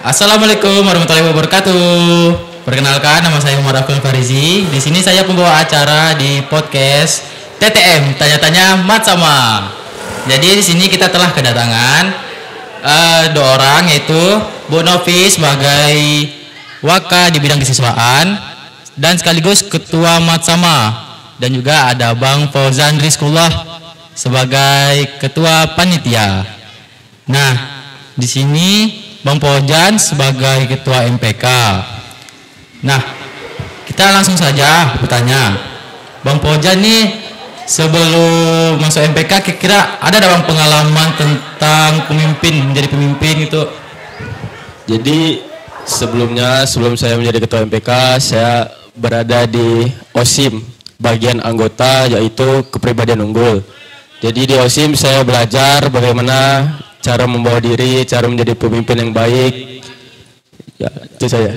Assalamualaikum warahmatullahi wabarakatuh. Perkenalkan, nama saya Muhammad Abdul Farizi. Di sini saya pembawa acara di podcast TTM Tanya-Tanya Mat Sama. Jadi di sini kita telah kedatangan dua orang, yaitu Bu Novi sebagai Waka di bidang kesiswaan dan sekaligus Ketua Mat Sama, dan juga ada Bang Fauzan Rizkullah sebagai Ketua Panitia. Nah, di sini Bang Fauzan sebagai Ketua MPK. Nah, kita langsung saja bertanya. Bang Fauzan nih sebelum masuk MPK kira-kira ada Bang pengalaman tentang menjadi pemimpin itu? Jadi sebelum saya menjadi Ketua MPK, saya berada di OSIM, bagian anggota yaitu kepribadian unggul. Jadi di OSIM saya belajar bagaimana cara membawa diri, cara menjadi pemimpin yang baik. Ya, itu saja.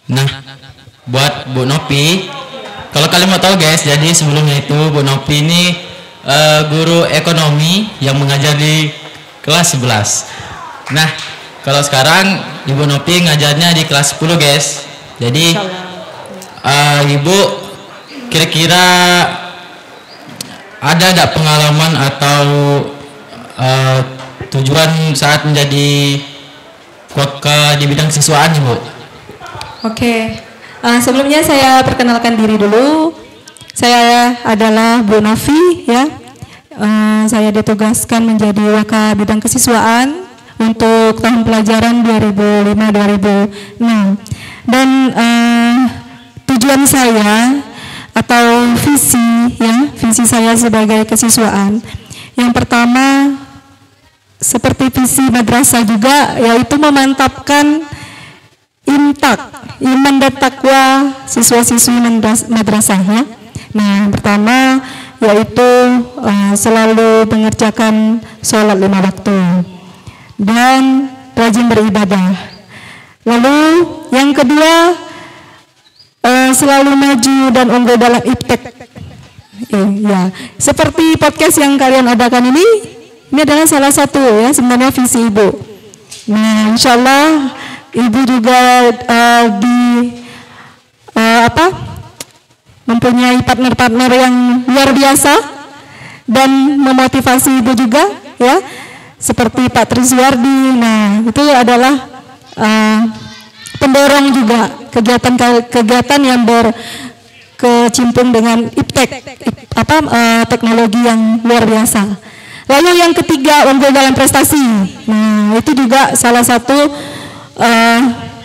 Nah, buat Bu Novi, kalau kalian mau tahu guys, jadi sebelumnya itu Bu Novi ini guru ekonomi yang mengajar di kelas 11. Nah, kalau sekarang Ibu Novi ngajarnya di kelas 10 guys. Jadi Ibu kira-kira ada enggak pengalaman atau tujuan saat menjadi Waka di bidang kesiswaan Ibu? Oke, sebelumnya saya perkenalkan diri dulu. Saya adalah Bu Novi ya. Saya ditugaskan menjadi Waka bidang kesiswaan untuk tahun pelajaran 2005-2006. Dan tujuan saya atau visi saya sebagai kesiswaan, yang pertama seperti visi madrasah juga, yaitu memantapkan iman dan takwa siswa-siswi madrasahnya. Nah, yang pertama yaitu selalu mengerjakan sholat 5 waktu dan rajin beribadah. Lalu yang kedua selalu maju dan unggul dalam iptek. Ya, seperti podcast yang kalian adakan ini adalah salah satu ya sebenarnya visi Ibu. Nah, insyaallah Ibu juga mempunyai partner-partner yang luar biasa dan memotivasi Ibu juga ya, seperti Pak Triswardi. Nah, itu adalah pendorong juga kegiatan yang berkecimpung dengan iptek, teknologi yang luar biasa. Lalu yang ketiga, unggul dalam prestasi. Nah, itu juga salah satu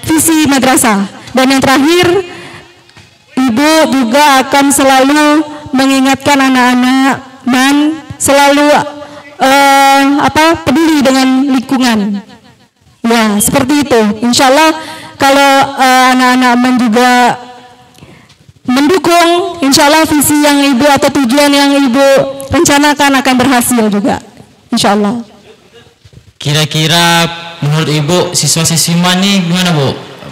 visi madrasah. Dan yang terakhir, Ibu juga akan selalu mengingatkan anak-anak selalu peduli dengan lingkungan. Ya, seperti itu. Insya Allah kalau anak-anak juga mendukung, insya Allah visi yang Ibu atau tujuan yang Ibu rencanakan akan berhasil juga. Insya Allah. Kira-kira menurut Ibu siswa-siswi nih gimana Bu?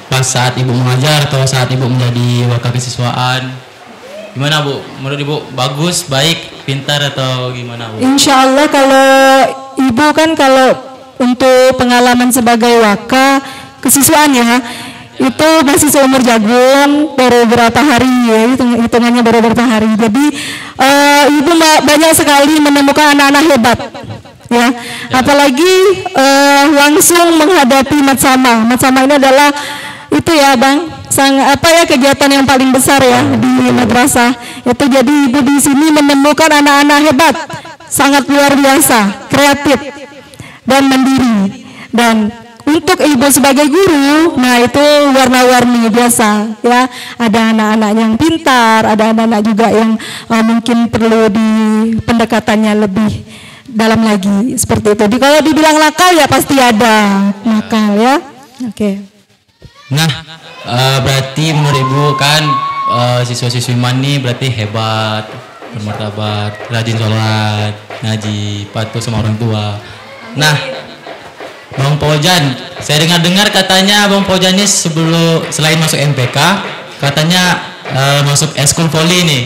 Pas saat Ibu mengajar atau saat Ibu menjadi Waka kesiswaan, gimana Bu? Menurut Ibu bagus, baik, pintar atau gimana Bu? Insya Allah kalau Ibu kan kalau untuk pengalaman sebagai Waka kesiswaan ya, itu masih seumur jagung, baru berapa hari ya, hitungannya baru berapa hari. Jadi Ibu banyak sekali menemukan anak-anak hebat. Ya, apalagi langsung menghadapi Mat Sama. Mat Sama ini adalah itu ya Bang, kegiatan yang paling besar ya di madrasah. Itu jadi Ibu di sini menemukan anak-anak hebat, sangat luar biasa, kreatif dan mandiri. Dan untuk Ibu sebagai guru, nah itu warna-warni biasa ya. Ada anak-anak yang pintar, ada anak-anak juga yang mungkin perlu di pendekatannya lebih dalam lagi, seperti itu. Kalau dibilang nakal ya pasti ada nakal ya. Oke. Nah, berarti menurut Ibu kan siswa-siswi mani berarti hebat, bermartabat, rajin sholat, ngaji, patuh sama orang tua. Nah, Bang Fauzan, saya dengar katanya Bang Fauzan ini selain masuk MPK, katanya masuk eskul voli nih.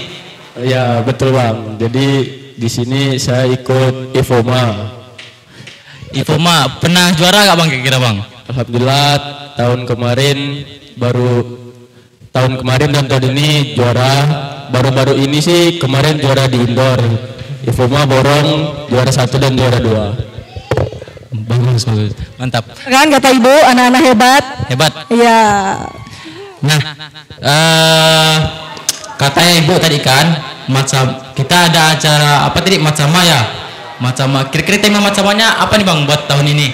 Ya betul Bang. Jadi di sini saya ikut IFOMA. Ifoma pernah juara gak bang kira-kira bang? Alhamdulillah tahun kemarin dan tahun ini juara. Baru-baru ini sih kemarin juara di indoor. Ifoma borong juara 1 dan juara 2. Bagus, mantap. Kan kata ibu anak-anak hebat. Hebat. Iya. Nah, katanya ibu tadi kan, kita ada acara apa tadi Matsama ya? Matsama. Kira-kira tema Matsamanya apa nih bang buat tahun ini?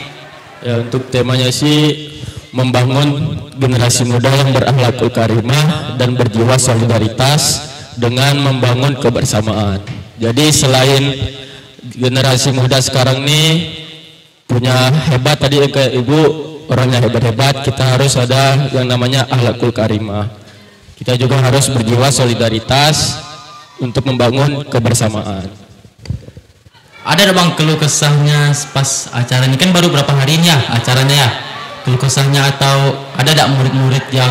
Ya untuk temanya sih membangun generasi muda yang berakhlakul karimah dan berjiwa solidaritas dengan membangun kebersamaan. Jadi selain generasi muda sekarang nih punya hebat tadi kayak ibu orangnya hebat-hebat, kita harus ada yang namanya akhlakul karimah. Kita juga harus berjiwa solidaritas untuk membangun kebersamaan. Ada bang keluh kesahnya pas acara ini kan baru berapa hari ini ya acaranya ya? Keluh kesahnya atau ada tak murid-murid yang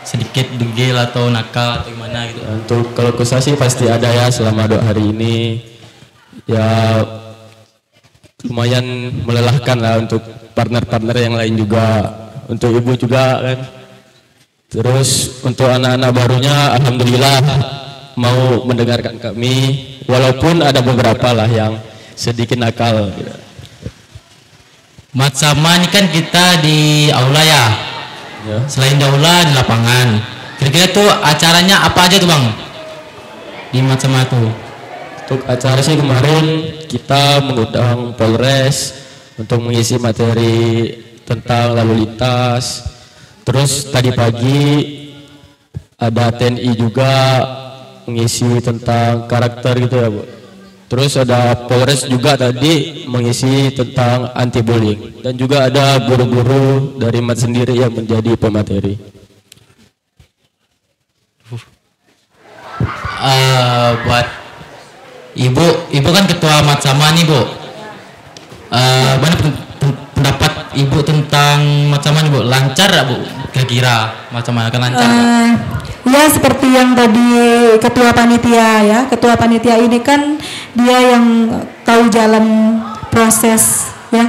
sedikit degil atau nakal atau gimana gitu? Untuk kalau kesah sih pasti ada ya selama 2 hari ini. Ya lumayan melelahkan lah untuk partner-partner yang lain juga, untuk ibu juga kan. Terus untuk anak-anak barunya alhamdulillah mau mendengarkan kami, walaupun ada beberapa lah yang sedikit nakal. Matsama ini kan kita di aula ya. Selain di aula di lapangan. Kira-kira tuh acaranya apa aja tuh bang di Matsama tuh? Untuk acara sih kemarin kita mengundang Polres untuk mengisi materi tentang lalu lintas. Terus tadi pagi ada TNI juga mengisi tentang karakter gitu ya Bu. Terus ada Polres juga tadi mengisi tentang anti bullying, dan juga ada guru-guru dari MAT sendiri yang menjadi pemateri. Buat ibu kan ketua Matsama nih Bu. Mana pendapat ibu tentang Matsama nih Bu? Lancar gak Bu? Kira-kira Matsama akan lancar gak? Ya seperti yang tadi ketua panitia ya, ketua panitia ini kan dia yang tahu jalan proses ya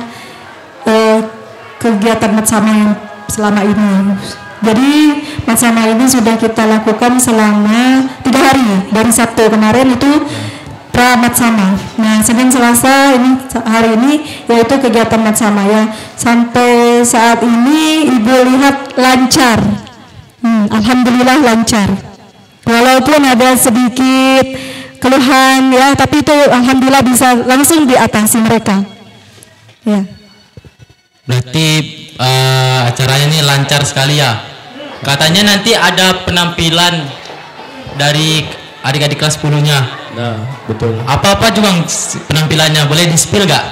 kegiatan Matsama yang selama ini. Jadi Matsama ini sudah kita lakukan selama 3 hari dari Sabtu kemarin itu pra Matsama. Nah Senin Selasa ini hari ini yaitu kegiatan Matsama ya. Sampai saat ini ibu lihat lancar. Alhamdulillah lancar. Walaupun ada sedikit keluhan ya, tapi itu alhamdulillah bisa langsung diatasi mereka. Ya. Berarti acaranya ini lancar sekali ya. Katanya nanti ada penampilan dari adik-adik kelas 10-nya. Nah, betul. Apa-apa juga penampilannya, boleh di-spill gak?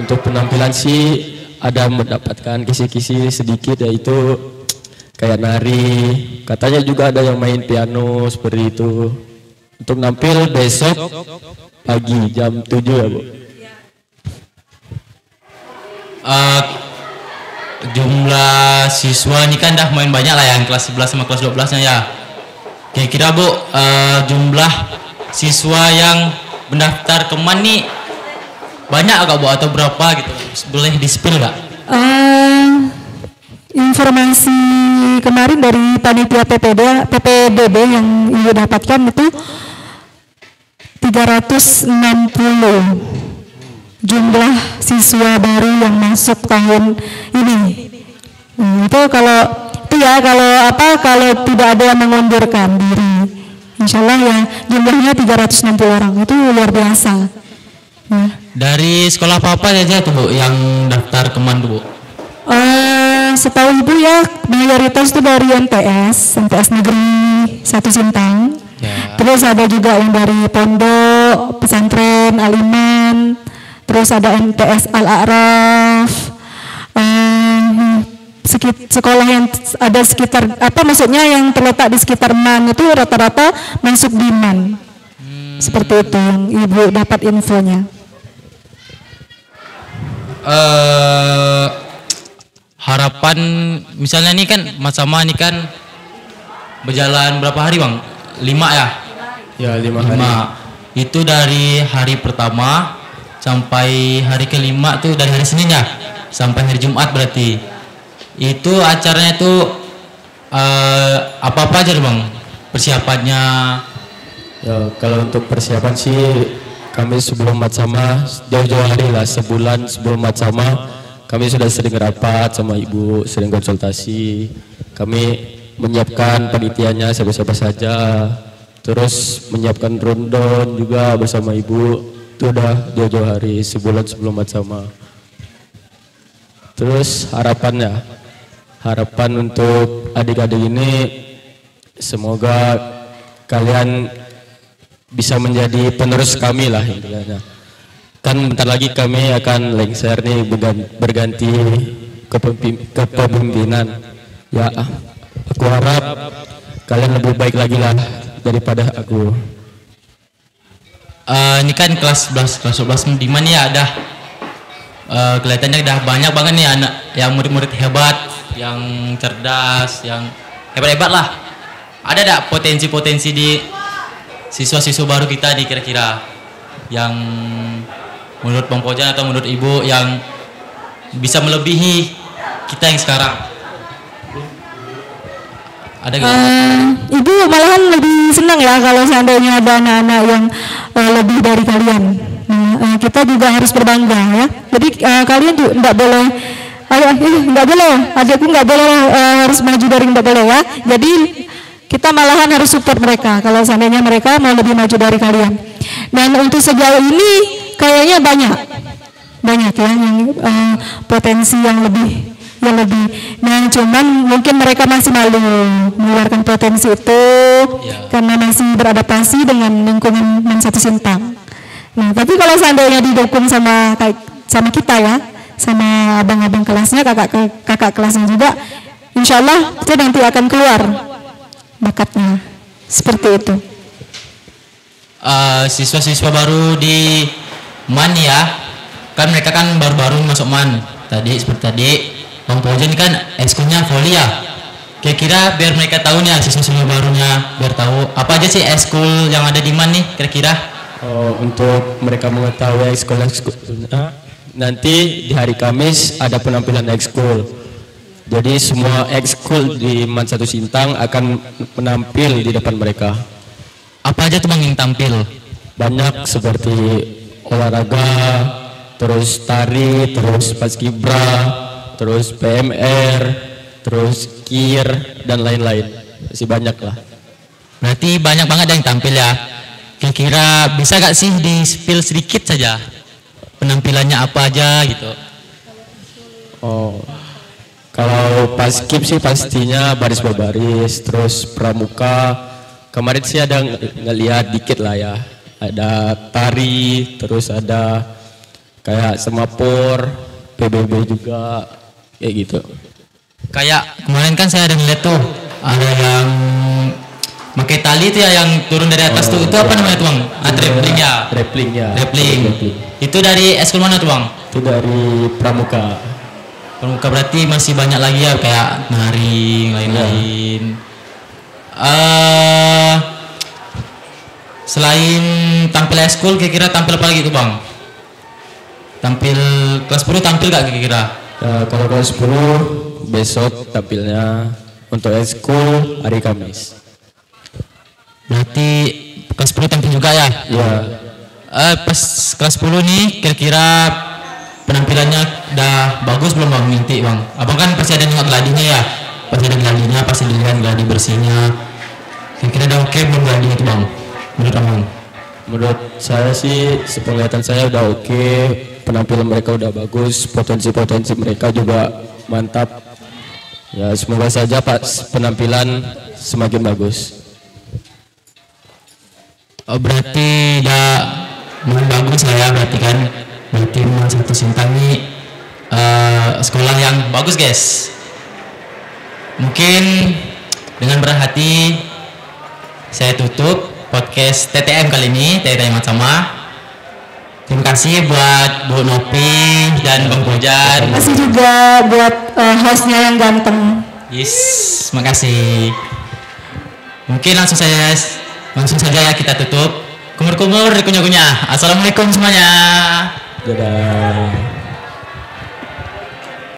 Untuk penampilan sih ada mendapatkan kisi-kisi sedikit, yaitu kayak nari, katanya juga ada yang main piano seperti itu. Untuk nampil besok pagi jam 7 ya Bu. Jumlah siswa ini kan dah main banyak lah yang kelas 11 sama kelas 12 nya ya. Kira-kira Bu, jumlah siswa yang mendaftar ke MAN nih banyak gak Bu atau berapa gitu? Boleh di-spill gak? Informasi kemarin dari panitia PPDB yang ibu dapatkan itu 360 jumlah siswa baru yang masuk tahun ini. Itu kalau tidak ada yang mengundurkan diri, insya Allah ya jumlahnya 360 orang, itu luar biasa. Nah. Dari sekolah apa aja tuh Bu yang daftar ke MAN tuh Bu? Setahu ibu ya mayoritas itu dari MTS Negeri 1 Sintang. Ya. Terus ada juga yang dari pondok pesantren Al-Iman. Terus ada MTS Al-A'raf. Sekolah yang ada sekitar yang terletak di sekitar MAN itu rata-rata masuk di MAN. Seperti itu yang ibu dapat infonya. Harapan misalnya ini kan Matsama ini kan berjalan berapa hari Bang? 5 ya? Ya 5 hari. Itu dari hari pertama sampai hari kelima tuh, dari hari Senin ya sampai hari Jumat berarti. Itu acaranya tuh apa-apa aja bang persiapannya? Ya, kalau untuk persiapan sih kami sebelum Matsama jauh-jauh hari lah, sebulan sebelum Matsama kami sudah sering rapat sama ibu, sering konsultasi. Kami menyiapkan panitianya siapa-siapa saja, terus menyiapkan rundown juga bersama ibu. Itu udah jauh-jauh hari, sebulan sebelum Matsama. Terus harapan untuk adik-adik ini, semoga kalian bisa menjadi penerus kami lah intinya. Kan bentar lagi kami akan lengser nih, berganti kepemimpinan. Ya, aku harap kalian lebih baik lagi lah daripada aku. Ini kan kelas 11 di mana ya, ada kelihatannya udah banyak banget nih anak yang murid-murid hebat, yang cerdas, yang hebat-hebat lah. Ada enggak potensi-potensi di siswa-siswa baru kita di kira-kira yang menurut Bang Pojan atau menurut Ibu yang bisa melebihi kita yang sekarang? Ada nggak? Ibu malahan lebih senang ya kalau seandainya ada anak-anak yang lebih dari kalian. Nah, kita juga harus berbangga ya. Jadi kalian juga nggak boleh, nggak boleh, adikku nggak boleh harus maju dari, nggak boleh ya. Jadi kita malahan harus support mereka kalau seandainya mereka mau lebih maju dari kalian. Dan untuk sejauh ini kayaknya banyak ya yang potensi yang lebih. Nah, cuman mungkin mereka masih malu mengeluarkan potensi itu karena masih beradaptasi dengan lingkungan Men1 Sintang. Nah, tapi kalau seandainya didukung sama kita ya, sama abang-abang kelasnya, kakak kelasnya juga, insya Allah kita nanti akan keluar bakatnya seperti itu. Siswa-siswa baru di MAN ya, kan mereka kan baru-baru masuk MAN tadi, seperti tadi Bang Pojan kan ekskulnya voli ya. Kira-kira biar mereka tahu nih, siswa-siswa barunya biar tahu apa aja sih ekskul yang ada di MAN nih kira-kira. Untuk mereka mengetahui ekskul nanti di hari Kamis ada penampilan ekskul. Jadi semua ekskul di Men1 Sintang akan menampil di depan mereka. Apa aja tuh Bang yang tampil? Banyak seperti olahraga, terus tari, terus paskibra, terus PMR, terus kir dan lain-lain. Masih banyak lah. Berarti banyak banget yang tampil ya. Kira-kira bisa gak sih di spill sedikit saja penampilannya apa aja gitu? Kalau paskib sih pastinya baris berbaris, terus pramuka. Kemarin sih ada ngeliat dikit lah ya. Ada tari, terus ada kayak semapur, PBB juga, kayak gitu. Kayak kemarin kan saya ada ngeliat tuh, ada yang pakai tali tuh ya, yang turun dari atas tuh, itu apa namanya tuh Bang? Rappling ya? Rappling. Itu dari eskul mana tuh Bang? Itu dari pramuka. Pramuka berarti masih banyak lagi ya, kayak nari, lain-lain. Selain tampil eskul, kira-kira tampil apa lagi tuh Bang? Tampil kelas 10 tampil gak kira-kira? Kalau kelas 10 besok tampilnya, untuk eskul hari Kamis. Berarti kelas 10 tampil juga ya? Iya. Pas kelas 10 nih kira-kira penampilannya udah bagus belum Bang Minti Bang? Abang kan pasti ada nengok gladinya ya? Pasti ada gladinya, pasti dilihat gladi bersihnya. Kira-kira udah oke belum gladi itu Bang? Menurut Abang? Menurut Saya sih sepenglihatan saya udah oke. Penampilan mereka udah bagus, potensi-potensi mereka juga mantap. Ya semoga saja pas penampilan semakin bagus. Berarti udah bagus lah ya, berarti kan berarti Men1 Sintang ini sekolah yang bagus guys. Mungkin dengan berat hati saya tutup podcast TTM kali ini, TTM Matsama. Terima kasih buat Bu Nopi dan Bang Pojan. Terima kasih juga buat hostnya yang ganteng. Yes, makasih. Mungkin langsung saja ya kita tutup. Kumur-kumur, kunyah-kunyah. Assalamualaikum semuanya. Dadah.